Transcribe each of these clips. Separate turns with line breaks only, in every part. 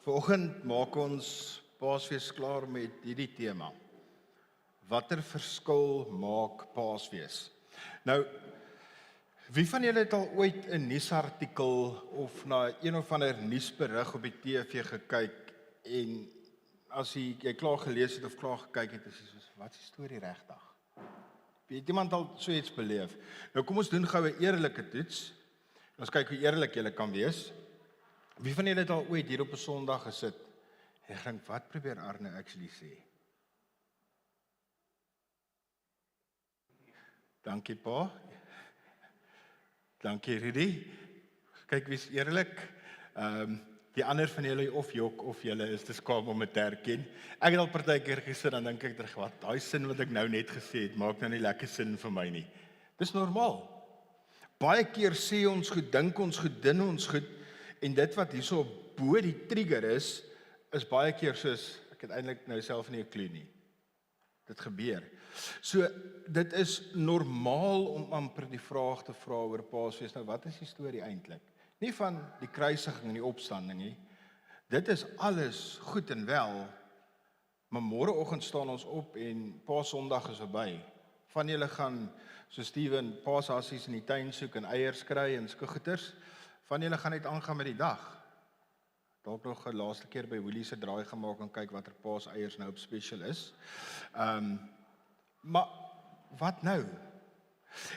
Vanoggend maak ons Paasfees klaar met hierdie tema. Watter verskil maak Paasfees? Nou, wie van julle het al ooit 'n nuusartikel of na een of ander nuusberig op die TV gekyk en as jy klaar gelees het of klaar gekyk het, is jy soos, wat is die storie regtig? Het iemand al so iets beleef? Nou kom ons doen gou 'n eerlike toets. Ons kyk hoe eerlik julle kan wees. Wie van julle het al ooit hier op 'n Sondag gesit en gedink, wat probeer Arne actually sê? Dankie pa. Dankie Rudy. Kyk wie's eerlik. Die ander van julle of jok of julle is te skaam om dit te erken. Ek het al partykeer gesit dan dink ek terug, wat daai sin wat ek nou net gesê het, maak nou nie lekker sin vir my nie. Dis normaal. Baie keer sê ons goed, dink ons goed, din ons goed en dit wat hierso bo die trigger is baie keer soos ek het eintlik nou self nie 'n klou nie. Dit gebeur. So dit is normaal om amper die vraag te vra oor Paasfees. Nou wat is die storie eintlik? Nie van die kruisiging en die opstanding nie. Dit is alles goed en wel, maar môreoggend staan ons op en Paasondag is verby. Van julle gaan so Steven paashassies in die tuin soek en eiers kry en sulke goeters. Van julle gaan net aangaan met die dag. Dalk nog 'n laaste keer by Woolies se draai gemaak en kyk watter paaseiers nou op special is. Maar wat nou?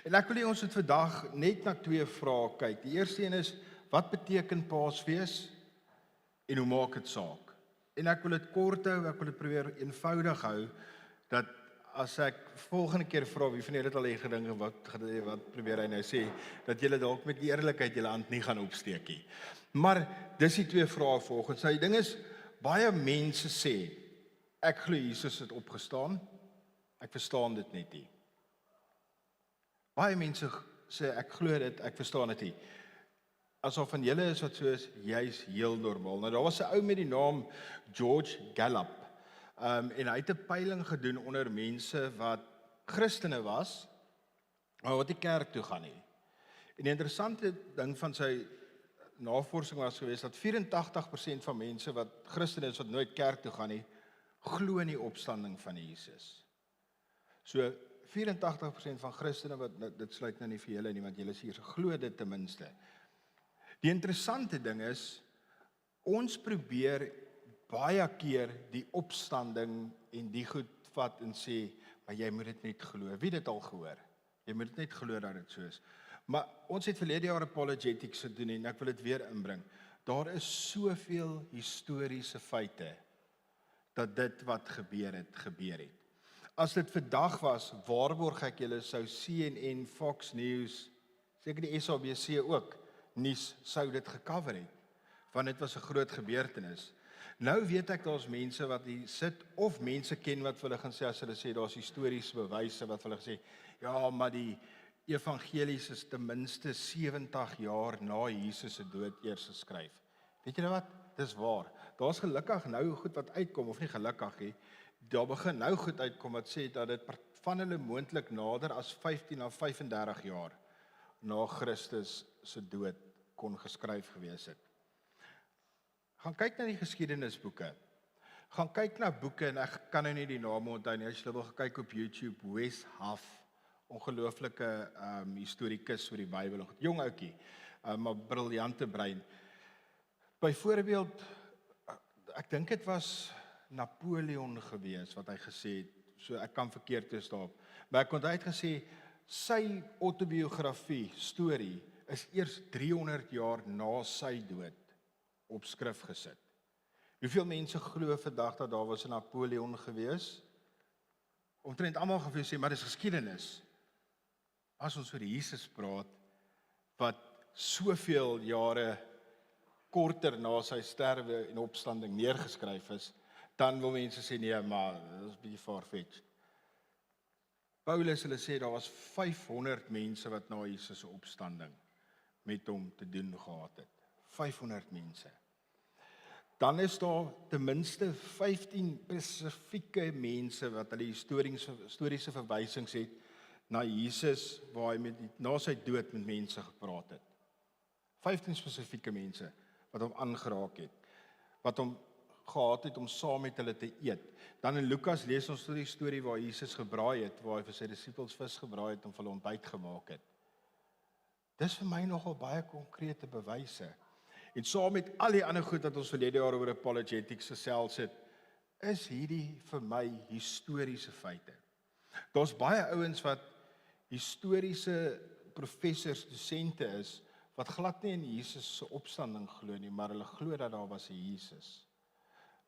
En ek wil hê ons moet vandag net na twee vrae kyk. Die eerste een is, wat beteken Paasfees en hoe maak dit saak? En ek wil dit kort hou, ek wil dit probeer eenvoudig hou, dat as ek volgende keer vra, wie van julle het al hier gedink, wat probeer hy nou sê, dat julle dalk met die eerlikheid julle hand nie gaan opsteek nie. Maar dis die twee vrae volgens. Nou die ding is, baie mense sê, ek glo Jesus het opgestaan, ek verstaan dit net nie. Baie mense sê, ek glo dit, ek verstaan dit nie. Asof van julle is wat so is, jy's heel normaal. Nou daar was 'n ou met die naam George Gallup, en hy het 'n peiling gedoen onder mense wat Christene was, maar wat nie kerk toe gaan nie. En die interessante ding van sy navorsing was geweest dat 84% van mense wat Christene is wat nooit kerk toe gaan nie, glo in die opstanding van Jesus. So 84% van Christene wat dit sluit nou nie vir julle nie, want julle is hier, glo dit ten minste. Die interessante ding is, ons probeer baie keer die opstanding en die goed vat en sê, maar jy moet dit net glo. Wie dit al gehoor? Jy moet dit net glo dat dit so is. Maar ons het verlede jaar apologetics gedoen en ek wil dit weer inbring. Daar is soveel historiese feite dat dit wat gebeur het. As dit vandag was, waarborg ek julle sou CNN, Fox News, seker die SABC ook, nuus sou dit gecover het, want dit was 'n groot gebeurtenis. Nou weet ek daar's mense wat hier sit, of mense ken wat vir hulle gaan sê, as hulle sê daar's historiese bewyse wat vir hulle gesê, ja, maar die evangelies is ten minste 70 jaar na Jesus se dood eers geskryf. Weet julle wat? Dis waar. Daar's gelukkig nou goed wat uitkom, of nie gelukkig nie, daar begin nou goed uitkom wat sê dat dit van hulle moontlik nader as 15 na 35 jaar na Christus se dood kon geskryf gewees het. Gaan kyk na die geskiedenisboeke. Gaan kyk na boeke, en ek kan nou nie die name onthou nie, as jy wil kyk op YouTube, Wes Huff, ongelooflike historikus oor die Bybel, jong ouetjie, maar briljante brein. Byvoorbeeld, ek dink dit was Napoleon gewees wat hy gesê het, so ek kan verkeerd is daarop, maar ek kon hy het gesê, sy autobiografie, storie, is eers 300 jaar na sy dood op skrif gesit. Hoeveel mense glo vandag dat daar was 'n Napoleon gewees? Omtrent almal gaan vir jou sê, maar dis geskiedenis. As ons oor Jesus praat, wat soveel jare korter na sy sterwe en opstanding neergeskryf is, dan wil mense sê, nee, maar dit is 'n bietjie far-fetched. Paulus, hulle sê, daar was 500 mense wat na Jesus se opstanding met hom te doen gehad het. 500 mense. Dan is daar ten minste 15 spesifieke mense wat hulle historiese verwysings het na Jesus, waar hy na sy dood met mense gepraat het. 15 spesifieke mense wat hom aangeraak het. wat hom gehad het om saam met hulle te eet. Dan in Lukas lees ons die storie waar Jesus gebraai het, waar hy vir sy disippels vis gebraai het en vir hulle ontbyt gemaak het. Dis vir my nogal baie konkrete bewyse. En saam met al die ander goed wat ons verlede jaar oor apologetics gesels het, is hierdie vir my historiese feite. Daar's baie ouens wat historiese professors, dosente is, wat glad nie in Jesus se opstanding glo nie, maar hulle glo dat daar was 'n Jesus.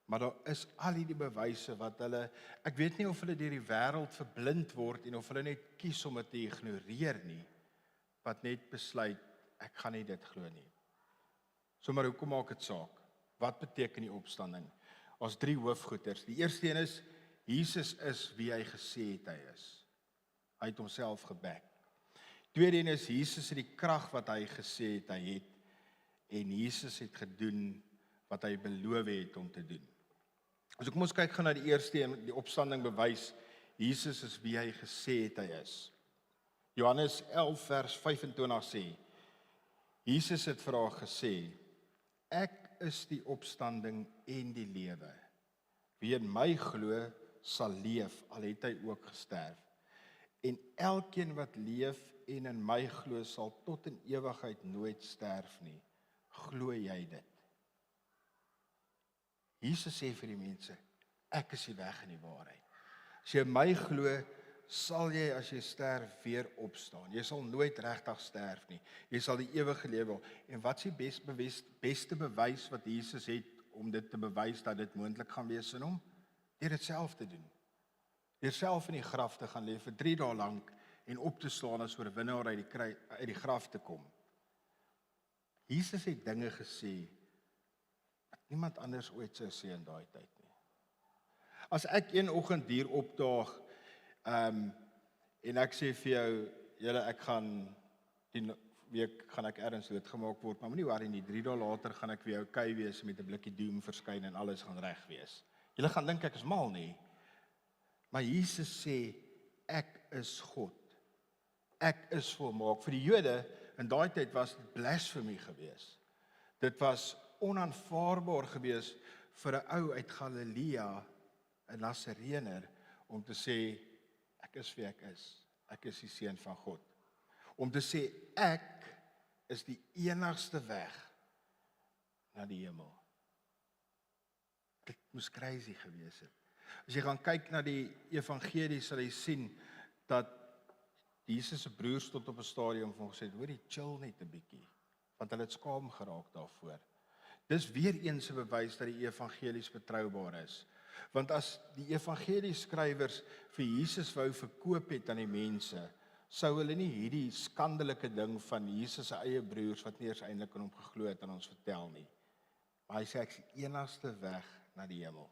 Maar daar is al hierdie bewyse wat hulle, ek weet nie of hulle deur die wêreld verblind word en of hulle net kies om dit te ignoreer nie, wat net besluit, ek gaan nie dit glo nie. So maar hoekom maak dit saak? Wat beteken die opstanding? Ons 3 hoofgoeders. Die eerste een is, Jesus is wie hy gesê het hy is. Hy het homself geback. Tweede een is, Jesus het die krag wat hy gesê het hy het, en Jesus het gedoen wat hy beloof het om te doen. So kom ons kyk gaan na die eerste een, die opstanding bewys, Jesus is wie hy gesê het hy is. Johannes 11 vers 25 sê, Jesus het vir haar gesê, ek is die opstanding en die lewe. Wie in my glo, sal leef, al het hy ook gesterf. En elkeen wat leef en in my glo, sal tot in ewigheid nooit sterf nie. Glo jy dit? Jesus sê vir die mense, ek is die weg en die waarheid. As jy in my glo, sal jy as jy sterf weer opstaan. Jy sal nooit regtig sterf nie. Jy sal die ewige lewe hê. En wat is die beste bewys wat Jesus het om dit te bewys dat dit moontlik gaan wees in hom? Deur dit self te doen. Deur self in die graf te gaan lê vir 3 dae lank en op te staan as oorwinnaar uit die graf te kom. Jesus het dinge gesê wat niemand anders ooit sou sê in daai tyd nie. As ek een oggend hier opdaag en ek sê vir jou, julle, ek gaan die week gaan ek ergens doodgemaak word, maar moenie worry nie, 3 dae later gaan ek weer okay wees met 'n blikkie doom verskyn en alles gaan reg wees. Julle gaan dink ek is mal nie. Maar Jesus sê, ek is God. Ek is volmaak. Vir die Jode in daai tyd was dit blasfemie gewees. Dit was onaanvaarbaar gewees vir 'n ou uit Galilea, 'n Nasarener, om te sê, ek is wie ek is. Ek is die seun van God. Om te sê, ek is die enigste weg na die hemel. Dit moes crazy gewees het. As jy gaan kyk na die evangelie, sal jy sien dat Jesus se broers tot op 'n stadium van gesê, hoorie, chill net 'n bietjie, want hulle het skaam geraak daarvoor. Dis weer eens 'n bewys dat die evangelies betroubaar is. Want as die evangelieskrywers vir Jesus wou verkoop het aan die mense, sou hulle nie hierdie skandelike ding van Jesus se eie broers wat nie eens eintlik in hom geglo het aan ons vertel nie. Maar hy sê ek is die enigste weg na die hemel.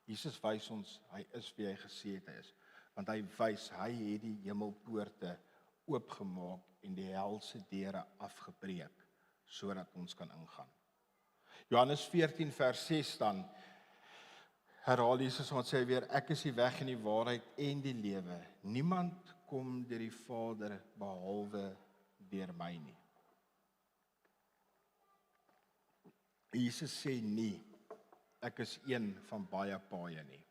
Jesus wys ons, hy is wie hy gesê het hy is. Want hy wys, hy het die hemelpoorte oopgemaak en die helse deure afgebreek, sodat ons kan ingaan. Johannes 14 vers 6 dan, herhaal Jesus wat sê weer, ek is die weg en die waarheid en die lewe. Niemand kom deur die Vader behalwe deur my nie. Jesus sê nie, ek is een van baie paaie nie.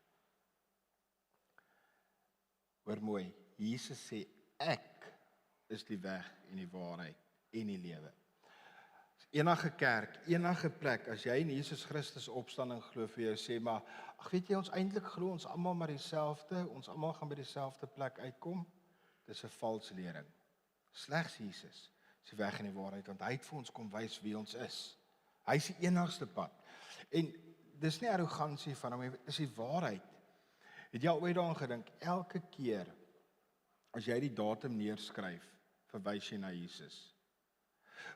Hoor mooi, Jesus sê, ek is die weg en die waarheid en die lewe. Enige kerk, enige plek, as jy in Jesus Christus opstanding glo, vir jou sê, maar, ag weet jy, ons eintlik glo ons almal maar dieselfde, ons almal gaan by dieselfde plek uitkom, dis 'n valse lering. Slegs Jesus is die weg en die waarheid, want hy het vir ons kom wys wie ons is. Hy is die enigste pad. En dis nie arrogansie van hom, dis die waarheid. Het jy al ooit daaraan gedink, elke keer, as jy die datum neerskryf, verwys jy na Jesus.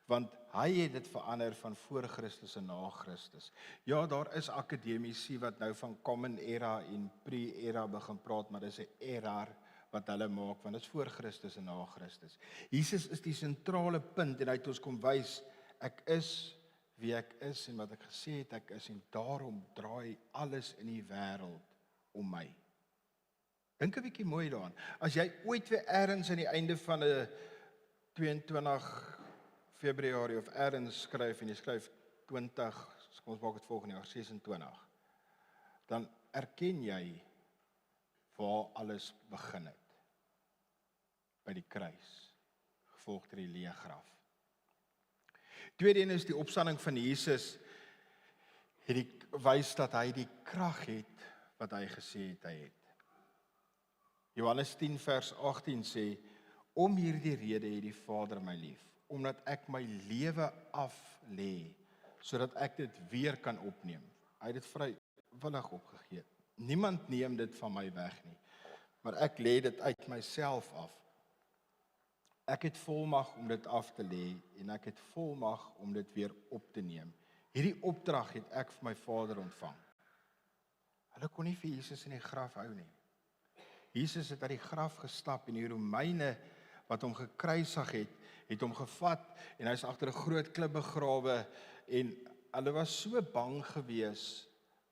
Want hy het dit verander van voor Christus en na Christus. Ja, daar is akademici wat nou van common era en pre-era begin praat, maar dis 'n error wat hulle maak, want dit is voor Christus en na Christus. Jesus is die sentrale punt en hy het ons kom wys, ek is wie ek is en wat ek gesê het ek is, en daarom draai alles in die wêreld om my. Dink 'n bietjie mooi daaraan. As jy ooit weer ergens aan die einde van 'n 22 Februarie of ergens skryf en jy skryf 20, kom ons maak dit volgende jaar 26, dan erken jy waar alles begin het. By die kruis, gevolg deur die leë graf. Tweede een is die opstanding van Jesus, het die wys dat hy die krag het wat hy gesê het hy het. Johannes 10 vers 18 sê, om hierdie rede het die Vader my lief, omdat ek my lewe af lê, sodat ek dit weer kan opneem. Hy het dit vrywillig opgegee. Niemand neem dit van my weg nie, maar ek lê dit uit myself af. Ek het volmag om dit af te lê en ek het volmag om dit weer op te neem. Hierdie opdrag het ek vir my Vader ontvang. Hulle kon nie vir Jesus in die graf hou nie. Jesus het uit die graf gestap en die Romeine wat hom gekruisig het hom gevat en hy is agter 'n groot klip begrawe en hulle was so bang gewees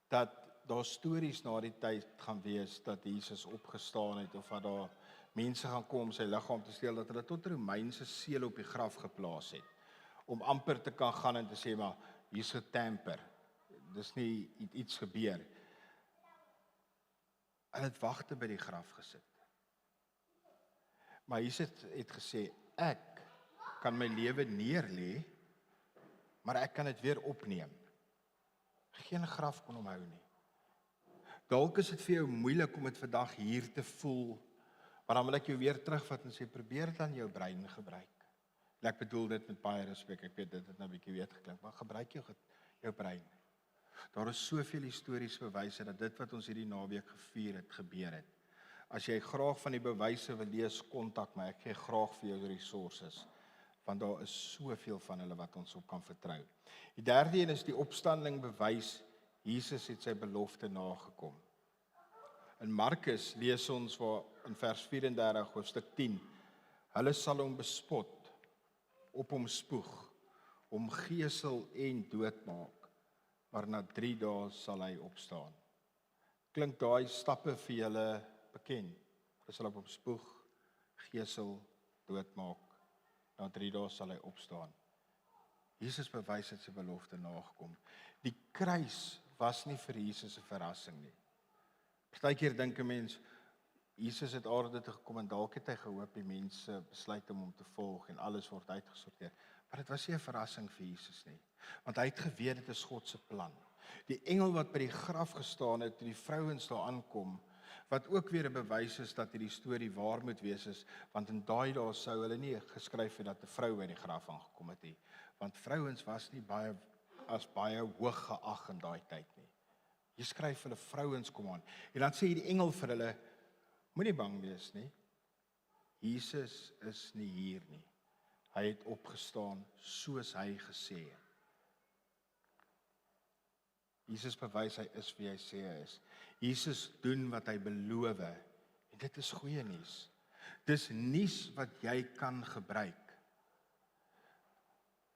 dat daar stories na die tyd gaan wees dat Jesus opgestaan het of dat daar mense gaan kom om sy liggaam te steel, dat hulle tot Romeinse seël op die graf geplaas het om amper te kan gaan en te sê maar hier's getamper. Dis nie iets gebeur. Hulle het wagte by die graf gesit. Maar Jesus het gesê, ek kan my lewe neerlê, maar ek kan dit weer opneem. Geen graf kon hom hou nie. Dalk is dit vir jou moeilik om dit vandag hier te voel, maar dan wil ek jou weer terugvat en sê, probeer dan jou brein gebruik. En ek bedoel dit met baie respek, ek weet dit het nou 'n bietjie weird geklink, maar gebruik jou brein. Daar is soveel historiese bewyse dat dit wat ons hierdie naweek gevier het, gebeur het. As jy graag van die bewyse wil lees, kontak my, ek gee graag vir jou resources, want daar is soveel van hulle wat ons op kan vertrou. Die derde een is die opstanding bewys, Jesus het sy belofte nagekom. In Markus lees ons waar in vers 34 hoofstuk 10, hulle sal hom bespot, op hom spoeg, hom gesel en doodmaak, maar na 3 dae sal hy opstaan. Klink daai stappe vir julle bekend? Hulle sal op hom spoeg, gesel, doodmaak, na 3 dae sal hy opstaan. Jesus bewys het sy belofte nagekom. Die kruis was nie vir Jesus 'n verrassing nie. Partykeer dink 'n mens, Jesus het aarde toe gekom en dalk het hy gehoop die mense besluit om hom te volg en alles word uitgesorteer. Maar dit was nie 'n verrassing vir Jesus nie, want hy het geweet dit is God se plan. Die engel wat by die graf gestaan het toe die vrouens daar aankom, wat ook weer 'n bewys is dat hierdie storie waar moet wees is, want in daai dae sou hulle nie geskryf het dat 'n vrou by die graf aangekom het nie, want vrouens was nie baie hoog geag in daai tyd nie. Jy skryf hulle vrouens kom aan. En dan sê die engel vir hulle, moenie bang wees nie. Jesus is nie hier nie. Hy het opgestaan soos hy gesê het. Jesus bewys hy is wie hy sê hy is. Jesus doen wat hy beloof en dit is goeie nuus. Dis nuus wat jy kan gebruik.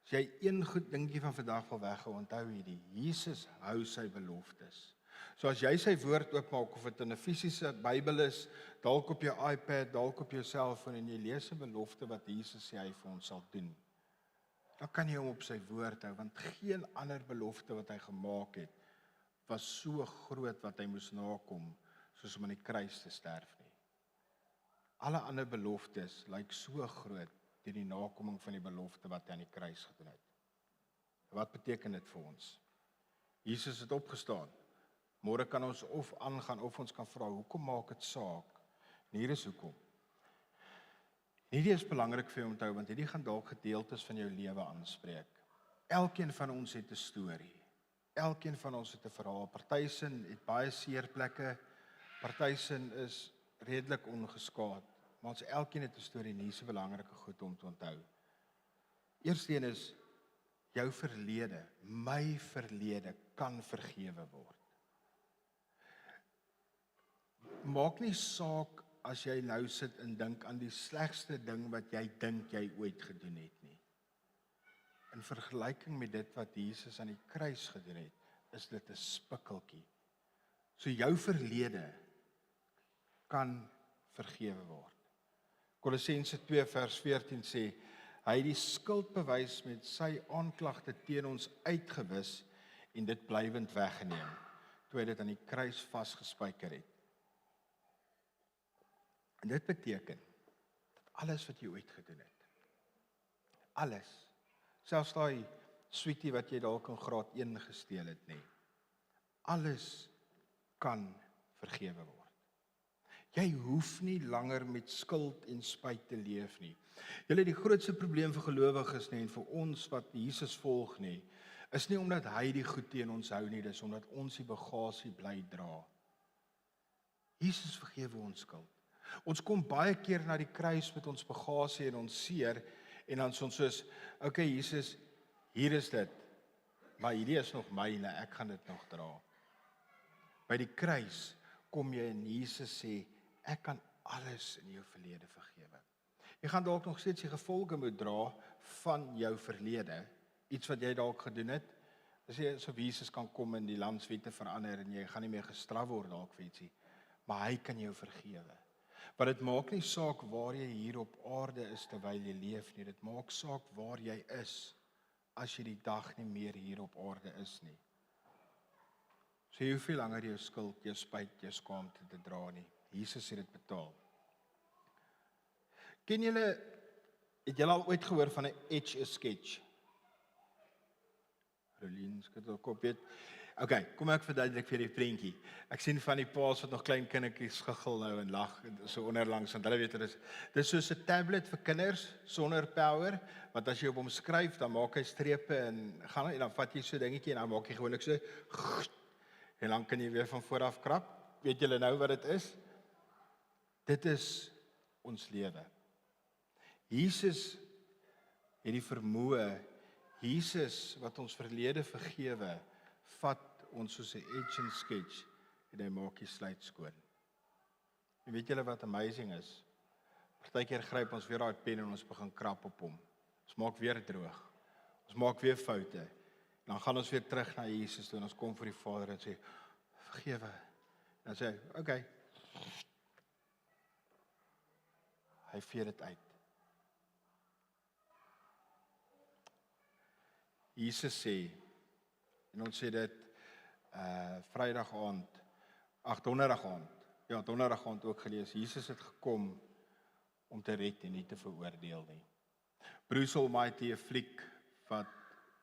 As jy een goed dingetjie van vandag wil weghou, onthou hierdie, Jesus hou sy beloftes. So as jy sy woord oopmaak, of dit in 'n fisiese Bybel is, dalk op jou iPad, dalk op jou selfoon en jy lees 'n belofte wat Jesus sê hy vir ons sal doen, dan kan jy hom op sy woord hou, want geen ander belofte wat hy gemaak het, was so groot wat hy moes nakom, soos om aan die kruis te sterf nie. Alle ander beloftes lyk so groot deur die nakoming van die belofte wat hy aan die kruis gedoen het. Wat beteken dit vir ons? Jesus het opgestaan. Môre kan ons of aangaan of ons kan vra, hoekom maak dit saak? En hier is hoekom. Hierdie is belangrik vir jou om te hou, want hierdie gaan dalk gedeeltes van jou lewe aanspreek. Elkeen van ons het 'n storie. Elkeen van ons het 'n verhaal. Partysin het baie seerplekke, partysin is redelik ongeskaad, maar ons elkeen het 'n storie en hier is 'n belangrike goed om te onthou. Eerste een is, jou verlede, my verlede kan vergewe word. Maak nie saak as jy nou sit en dink aan die slegste ding wat jy dink jy ooit gedoen het nie. In vergelyking met dit wat Jesus aan die kruis gedoen het, is dit 'n spikkeltjie. So jou verlede kan vergewe word. Kolossense 2 vers 14 sê, hy het die skuldbewys met sy aanklagte teen ons uitgewis en dit blywend weggeneem, toe hy dit aan die kruis vasgespijker het. En dit beteken, dat alles wat jy ooit gedoen het, alles, selfs daai sweetie wat jy dalk in graad 1 gesteel het nie, alles kan vergewe word. Jy hoef nie langer met skuld en spyt te leef nie. Julle, die grootste probleem vir gelowiges nie, en vir ons wat Jesus volg nie, is nie omdat hy die goed teen ons hou nie, dis omdat ons die bagasie bly dra. Jesus vergewe ons skuld. Ons kom baie keer na die kruis met ons bagasie en ons seer, en dan is ons soos, okay Jesus, hier is dit, maar hierdie is nog myne, ek gaan dit nog dra. By die kruis kom jy en Jesus sê, ek kan alles in jou verlede vergewe. Jy gaan dalk nog steeds die gevolge moet dra van jou verlede, iets wat jy dalk gedoen het, as jy so Jesus kan kom en die landswette verander en jy gaan nie meer gestraf word dalk vir ietsie, maar hy kan jou vergewe. Want dit maak nie saak waar jy hier op aarde is terwyl jy leef nie, dit maak saak waar jy is, as jy die dag nie meer hier op aarde is nie. So jy hoef nie langer jou skuld, jou spyt, jou skaamte te dra nie. Jesus het dit betaal. Het julle al ooit gehoor van 'n Etch-a-Sketch? Rolien, skud op kop weet. Okay, kom ek verduidelik vir die prentjie. Ek sien van die paas wat nog klein kindertjies gegil nou en lag so onderlangs, want hulle weet dit is soos 'n tablet vir kinders sonder power, want as jy op hom skryf, dan maak hy strepe en dan vat jy so 'n dingetjie en dan maak jy gewoonlik so en dan kan jy weer van voor af krap. Weet julle nou wat dit is? Dit is ons lewe. Jesus het die vermoë, Jesus wat ons verlede vergewe, vat ons soos 'n Etch-a-Sketch en hy maak die sluit skoon. En weet julle wat amazing is? Partykeer gryp ons weer daai pen en ons begin krap op hom. Ons maak weer droog. Ons maak weer foute. En dan gaan ons weer terug na Jesus toe en ons kom vir die Vader en sê, vergewe. En dan sê hy, okay. Hy vee dit uit. Jesus sê, en ons sê dit Vrydag aand, Donderdag aand ook gelees, Jesus het gekom om te red en nie te veroordeel nie. Bruce Almighty, 'n fliek wat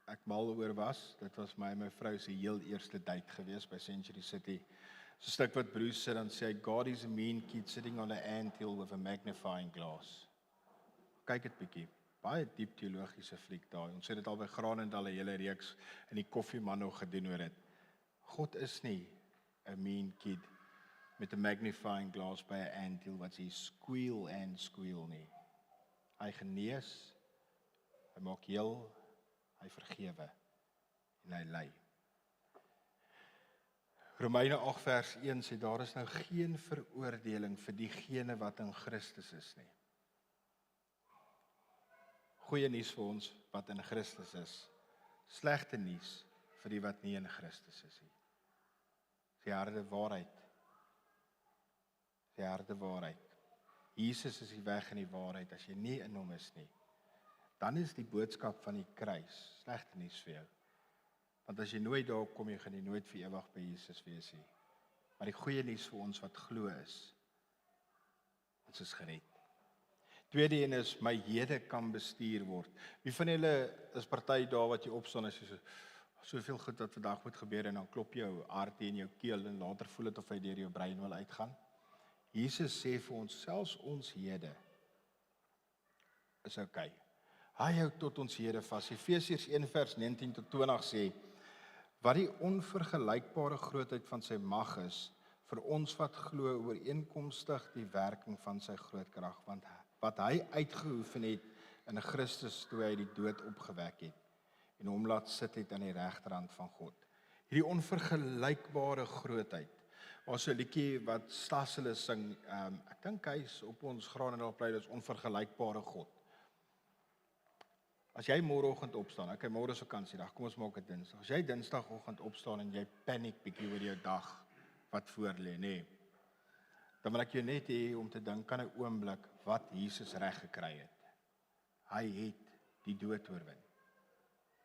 ek mal oor was, dit was my en my vrou se heel eerste date gewees by Century City. So 'n stuk wat Bruce sê, dan sê hy, God is a mean kid sitting on an anthill with a magnifying glass. Kyk dit bietjie. Baie diep teologiese fliek daar. Ons het dit al by Granendal 'n hele reeks in die koffieman nog gedoen oor dit. God is nie 'n mean kid met 'n magnifying glass by 'n anthill wat sy squeal nie. Hy genees, hy maak heel, hy vergewe en hy lei. Romeine 8 vers 1 sê, daar is nou geen veroordeling vir diegene wat in Christus is nie. Goeie nuus vir ons wat in Christus is. Slegte nuus vir die wat nie in Christus is nie. Die harde waarheid. Die harde waarheid. Jesus is die weg en die waarheid. As jy nie in hom is nie, dan is die boodskap van die kruis slegte nuus vir jou. Want as jy nooit daar kom, jy gaan nie nooit vir ewig by Jesus wees nie. Maar die goeie nuus vir ons wat glo is, ons is gered. Tweede een is, my hede kan bestuur word. Wie van julle is party daar wat jy opstaan as jy soveel goed wat vandag moet gebeur en dan klop jou hart in jou keel en later voel dit of hy deur jou brein wil uitgaan? Jesus sê vir ons, selfs ons hede is okay. Hy hou tot ons hede vas. Efesiërs 1 vers 19 tot 20 sê, wat die onvergelykbare grootheid van sy mag is, vir ons wat glo ooreenkomstig die werking van sy groot krag, want wat hy uitgeoefen het in Christus toe hy die dood opgewek het en hom laat sit het aan die regterhand van God. Hierdie onvergelykbare grootheid. Ons so 'n liedjie wat Stas hulle sing, ek dink hy's op ons Granendal plek, dis onvergelykbare God. As jy môreoggend opstaan, okay, môre is vakansiedag, kom ons maak dit Dinsdag. As jy Dinsdagoggend opstaan en jy paniek bietjie oor jou dag wat voor lê, nê, dan wil ek jou net hê om te dink aan 'n oomblik wat Jesus reg gekry het. Hy het die dood oorwin.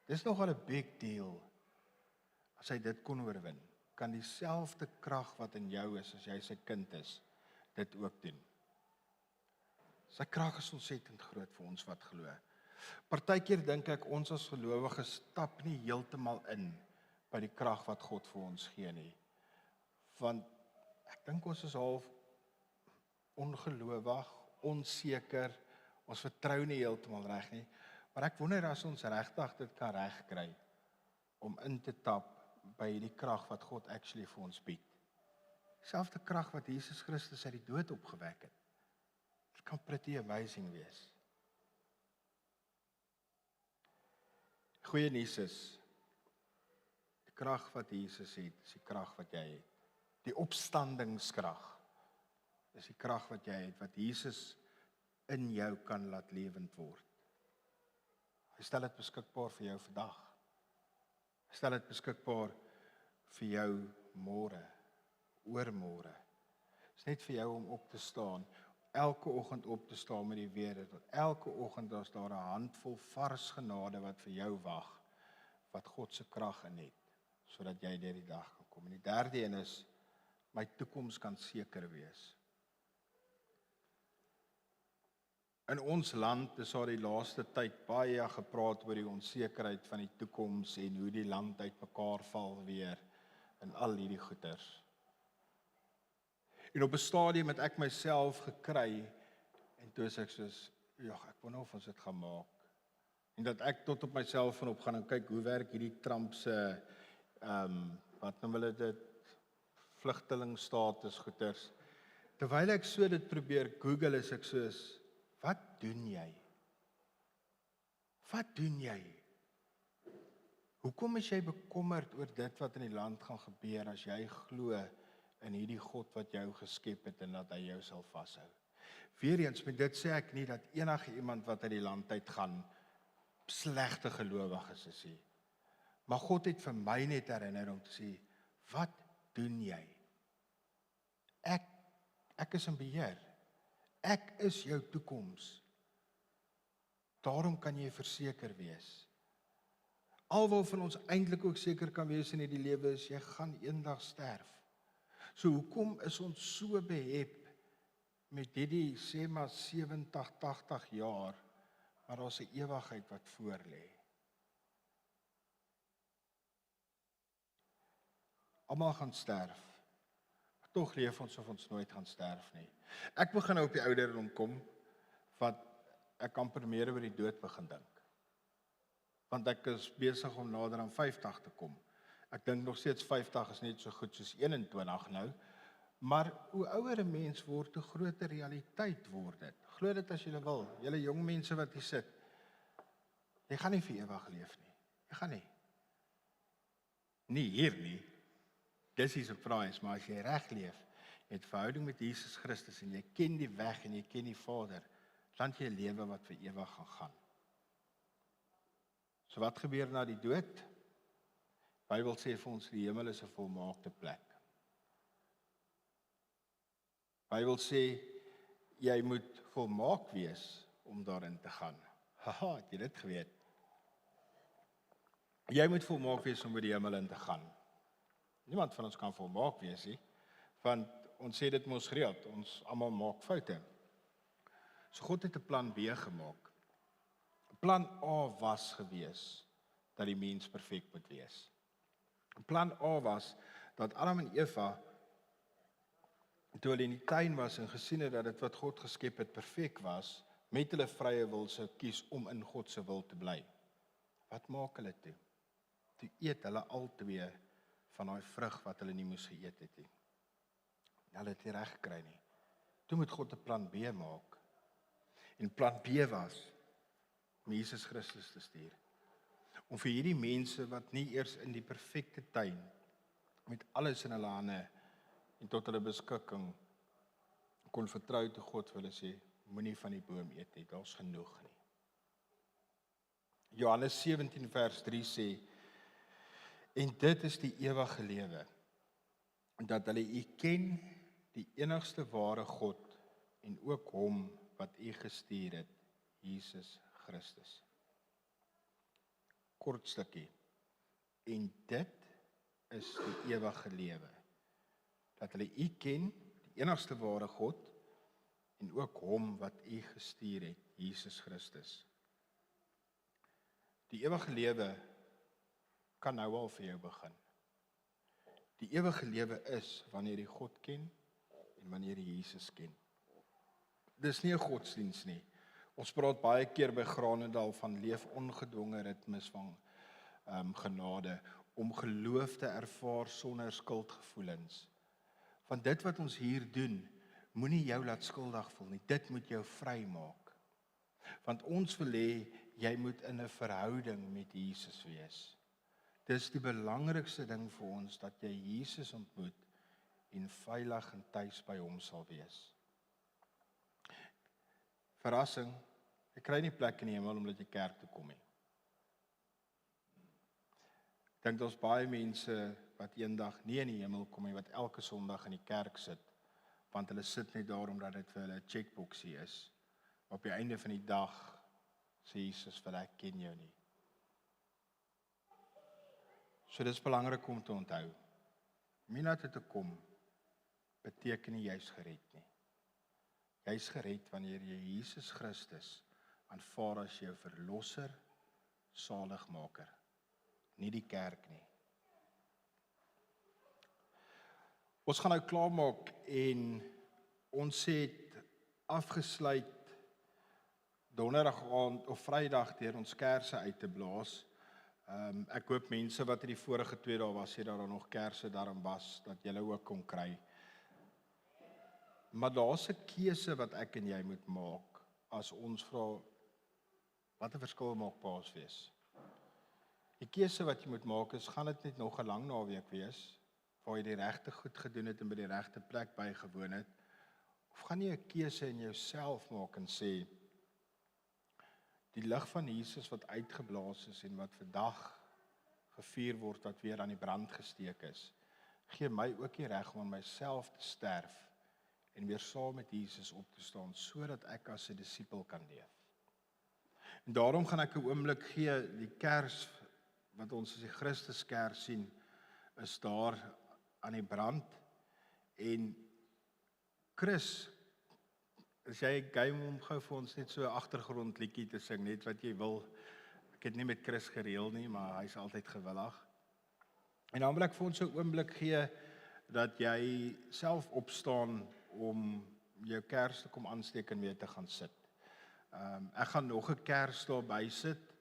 Dis nogal 'n big deal as hy dit kon oorwin, kan dieselfde krag wat in jou is, as jy sy kind is, dit ook doen. Sy krag is ontsettend groot vir ons wat glo. Partykeer dink ek ons as gelowiges stap nie heeltemal in by die krag wat God vir ons gee nie. Want ek dink ons is half ongelowig, onseker, ons vertrou nie heeltemal reg nie, maar ek wonder as ons regtig dit kan regkry om in te tap by die krag wat God actually vir ons bied. Selfde krag wat Jesus Christus uit die dood opgewek het. Dit kan pretty amazing wees. Goeie nuus is, die krag wat Jesus het, is die krag wat jy het. Die opstandingskrag is die krag wat jy het, wat Jesus in jou kan laat lewend word. Hy stel dit beskikbaar vir jou vandag. Hy stel dit beskikbaar vir jou môre, oormôre. Dit is net vir jou om op te staan, elke oggend op te staan met die wete, dat elke oggend is daar 'n handvol vars genade wat vir jou wag, wat God se krag in het, sodat jy deur die dag kan kom. En die derde een is, my toekoms kan seker wees. In ons land is daar die laaste tyd baie gepraat oor die onsekerheid van die toekoms en hoe die land uitmekaar val weer en al hierdie goeters. En op 'n stadium het ek myself gekry en toe is ek soos, ja, ek wonder of ons dit gaan maak. En dat ek tot op myself van opgaan en kyk hoe werk hierdie Trump se wat noem hulle dit, vlugtelingstatus goeters. Terwyl ek so dit probeer Google, is ek soos, wat doen jy? Wat doen jy? Hoekom is jy bekommerd oor dit wat in die land gaan gebeur as jy glo in hierdie God wat jou geskep het en dat hy jou sal vashou? Weereens, met dit sê ek nie dat enige iemand wat uit die land uit gaan slegte gelowiges is nie. Maar God het vir my net herinner om te sê, wat doen jy? Ek is in beheer. Ek is jou toekoms. Daarom kan jy verseker wees. Alwaarvan ons eintlik ook seker kan wees in hierdie lewe is, jy gaan eendag sterf. So hoekom is ons so behep met hierdie, sê maar 70, 80 jaar, maar daar's 'n ewigheid wat voor lê. Almal gaan sterf. Tog leef ons of ons nooit gaan sterf nie. Ek begin nou op die ouderdom kom, wat ek amper meer oor die dood begin dink. Want ek is besig om nader aan 50 te kom. Ek dink nog steeds 50 is net so goed soos 21 nou, maar hoe ouer 'n mens word, hoe groter realiteit word dit. Glo dit as jy wil, julle jong mense wat hier sit, jy gaan nie vir ewig leef nie. Jy gaan nie. Nie hier nie. Dis die surprise, maar as jy reg leef, jy het verhouding met Jesus Christus en jy ken die weg en jy ken die Vader, dan jy 'n lewe wat vir ewig gaan. So wat gebeur na die dood? Die Bybel sê vir ons die hemel is 'n volmaakte plek. Die Bybel sê jy moet volmaak wees om daarin te gaan. Haha, het jy dit geweet? Jy moet volmaak wees om by die hemel in te gaan. Niemand van ons kan volmaak wees nie, want ons sê dit mos gereeld, ons almal maak foute. So God het 'n plan B gemaak. Plan A was gewees dat die mens perfek moet wees. Plan A was dat Adam en Eva, toe hulle in die tuin was en gesien het dat dit wat God geskep het perfek was, met hulle vrye wil sou kies om in God se wil te bly. Wat maak hulle toe? Toe eet hulle albei van daai vrug wat hulle nie moes geëet het nie. Hulle het nie reg gekry nie. Toe moet God 'n plan B maak. En plan B was om Jesus Christus te stuur. Om vir hierdie mense wat nie eers in die perfekte tuin met alles in hulle hande en tot hulle beskikking kon vertrou te God vir hulle sê, moenie van die boom eet nie, daar's genoeg nie. Johannes 17 vers 3 sê, en dit is die ewige lewe, dat hulle U ken, die enigste ware God, en ook hom wat U gestuur het, Jesus Christus. Kort stukkie. En dit is die ewige lewe. Dat hulle U ken, die enigste ware God, en ook hom wat U gestuur het, Jesus Christus. Die ewige lewe kan nou al vir jou begin. Die ewige lewe is wanneer jy God ken en wanneer jy Jesus ken. Dis nie 'n godsdiens nie. Ons praat baie keer by Granendal van leef ongedwonge ritmes van genade, om geloof te ervaar sonder skuldgevoelens. Want dit wat ons hier doen, moenie jou laat skuldig voel nie. Dit moet jou vrymaak. Want ons wil hê jy moet in 'n verhouding met Jesus wees. Dis die belangrikste ding vir ons, dat jy Jesus ontmoet en veilig en tuis by hom sal wees. Verrassing, jy kry nie plek in die hemel omdat jy kerk toe kom nie. Ek dink daar's baie mense wat eendag nie in die hemel kom nie, wat elke Sondag in die kerk sit, want hulle sit net daar omdat dit vir hulle 'n checkboxie is. Op die einde van die dag sê Jesus vir hulle, ek ken jou nie. So dis belangrik om te onthou. Om hiernatoe te kom, beteken nie jy's gered nie. Jy's gered wanneer jy Jesus Christus aanvaar as jou verlosser, saligmaker, nie die kerk nie. Ons gaan nou klaarmaak en ons het afgesluit donderdag aand of Vrydag deur ons kersse uit te blaas. Ek hoop mense wat in die vorige 2 dae was, het daar nog kersse daarin was, dat julle ook kon kry. Maar daar's 'n keuse wat ek en jy moet maak as ons vra, wat 'n verskil maak Paasfees? Die keuse wat jy moet maak is, gaan dit net nog 'n lang naweek wees, waar jy die regte goed gedoen het en by die regte plek bygewoon het, of gaan jy 'n keuse in jouself maak en sê, die lig van Jesus wat uitgeblaas is en wat vandag gevier word, wat weer aan die brand gesteek is, gee my ook die reg om aan myself te sterf en weer saam met Jesus op te staan, sodat ek as 'n disipel kan leef. En daarom gaan ek 'n oomblik gee, die kers wat ons as die Christuskers sien, is daar aan die brand. En Chris, as jy game om gou vir ons net so 'n agtergrondliedjie te sing, net wat jy wil. Ek het nie met Chris gereël nie, maar hy's altyd gewillig. En dan wil ek vir ons 'n oomblik gee dat jy self opstaan om jou kers te kom aansteek en weer te gaan sit. Ek gaan nog 'n kers daar by sit,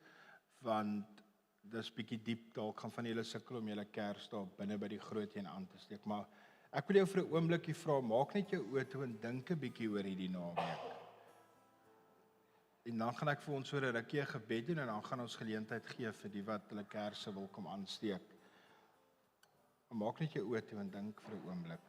want dis bietjie diep, dalk gaan van julle sukkel om julle kers daar binne by die groot een aan te steek, maar ek wil jou vir 'n oombliekie vra, maak net jou oë toe en dink 'n bietjie oor hierdie naweek. En dan gaan ek vir ons oor 'n rukkie 'n gebed doen en dan gaan ons geleentheid gee vir die wat hulle kersse wil kom aansteek. Maar maak net jou oë toe en dink vir 'n oomblik.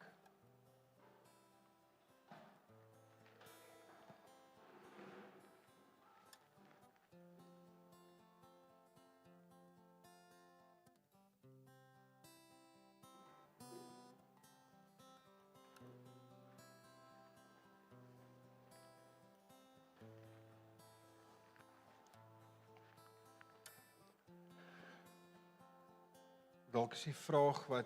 Dalk is die vraag wat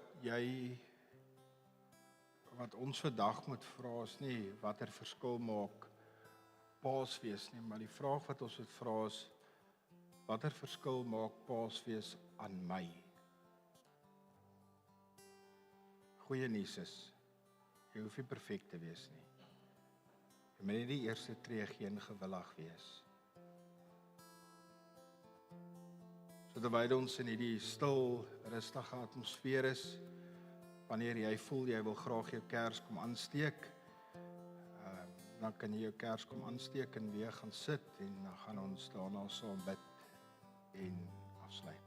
ons vandag moet vra is nie watter verskil maak Paasfees nie, maar die vraag wat ons moet vra is, watter verskil maak Paasfees aan my? Goeie nuus is, jy hoef nie perfek te wees nie. Jy moet net die eerste tree geen gewillig wees. So terwyl ons in hierdie stil, rustige atmosfeer is, wanneer jy voel jy wil graag jou kers kom aansteek, dan kan jy jou kers kom aansteek en weer gaan sit en dan gaan ons daarna saam bid en afsluit.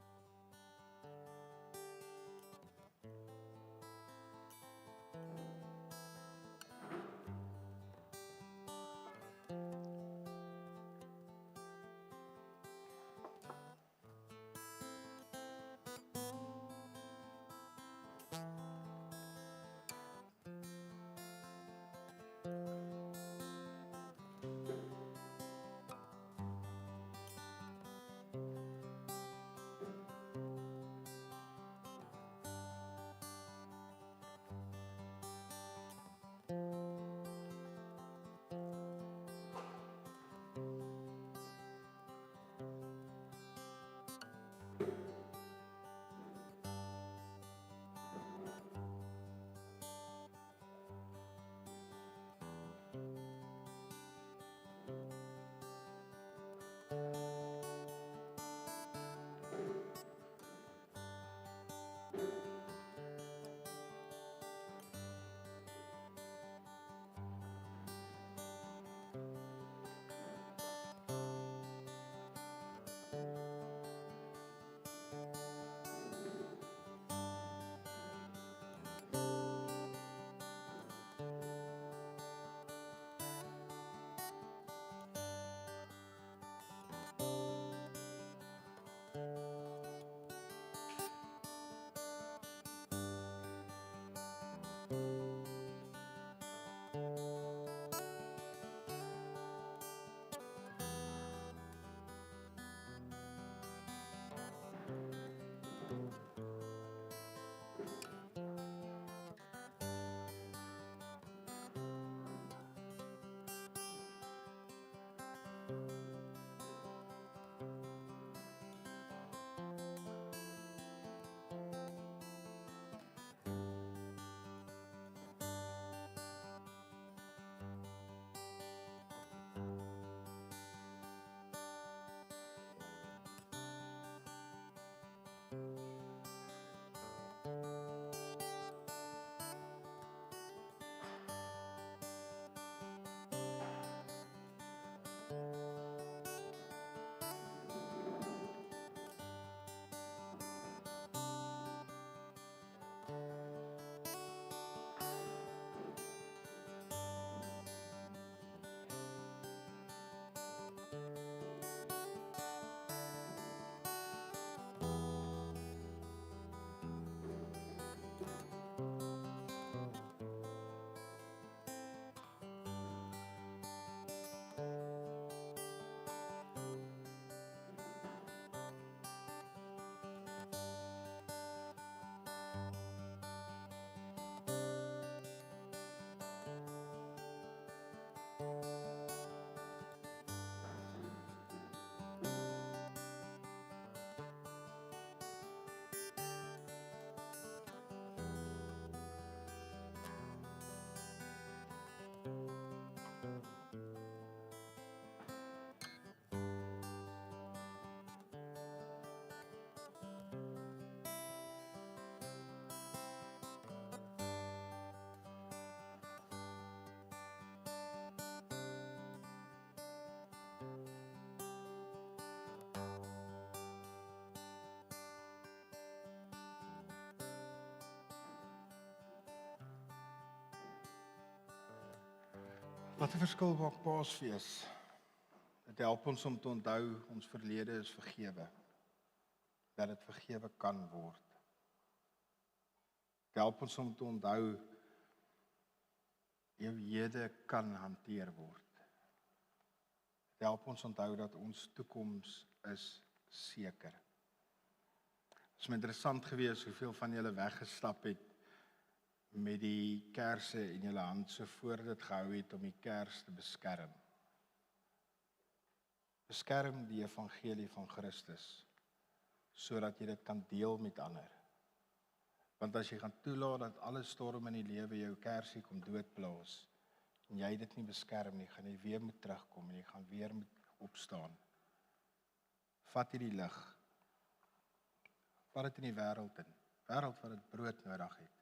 Wat 'n verskil maak Paasfees. Dit help ons om te onthou ons verlede is vergewe. Dat dit vergewe kan word. Dit help ons om te onthou jou hede kan hanteer word. Dit help ons onthou dat ons toekoms is seker. Het is interessant geweest hoeveel van julle weggestap het met die kersse in julle hand so voor dit gehou het om die kers te beskerm. Beskerm die evangelie van Christus, sodat jy dit kan deel met ander. Want as jy gaan toelaat dat alle storm in die lewe jou kersie kom doodblaas, en jy dit nie beskerm nie, gaan jy weer moet terugkom en jy gaan weer moet opstaan. Vat hierdie lig. Vat dit in die wêreld in. Wêreld wat dit brood nodig het.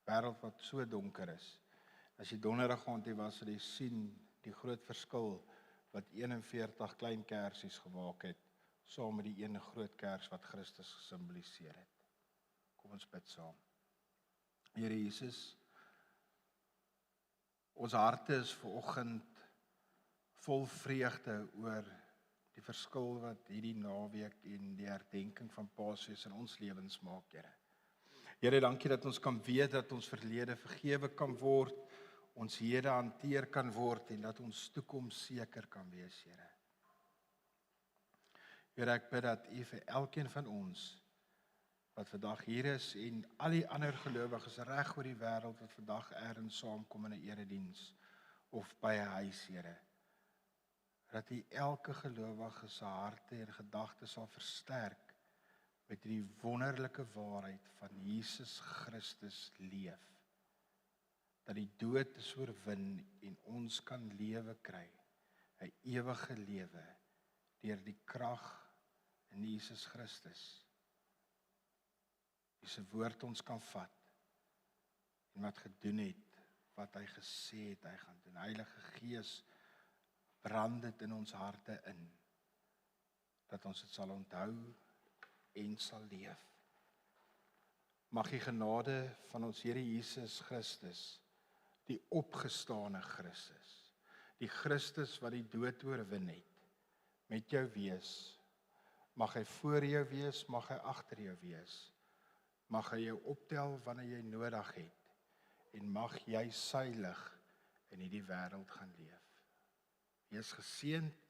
Wêreld wat so donker is. As jy donderdag aand hier was, sal jy sien die groot verskil wat 41 klein kersies gemaak het, saam met die ene groot kers wat Christus gesimboliseer het. Kom ons bid saam. Here Jesus, ons harte is vanoggend vol vreugde oor die verskil wat hierdie naweek en die herdenking van Paasfees in ons lewens maak, Here. Here, dankie dat ons kan weet dat ons verlede vergewe kan word, ons hede hanteer kan word en dat ons toekoms seker kan wees, Here. Here, ek bid dat U vir elkeen van ons wat vandag hier is en al die ander gelowiges reg oor die wêreld wat vandag ergens saamkom in 'n erediens of by 'n huis, Here, dat U elke gelowige se harte en gedagtes sal versterk met die wonderlike waarheid van Jesus Christus leef. Dat die dood is oorwin en ons kan lewe kry, 'n ewige lewe, deur die krag in Jesus Christus. Die se woord ons kan vat, en wat gedoen het, wat hy gesê het, hy gaan doen. Heilige Gees, brand dit in ons harte in, dat ons dit sal onthou en sal leef. Mag die genade van ons Here Jesus Christus, die opgestane Christus, die Christus wat die dood oorwin het, met jou wees. Mag hy voor jou wees, mag hy agter jou wees. Mag hy jou optel wanneer jy nodig het, en mag jy sy lig in hierdie wêreld gaan leef. Wees geseënd,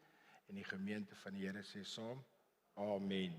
en die gemeente van die Here sê saam, Amen.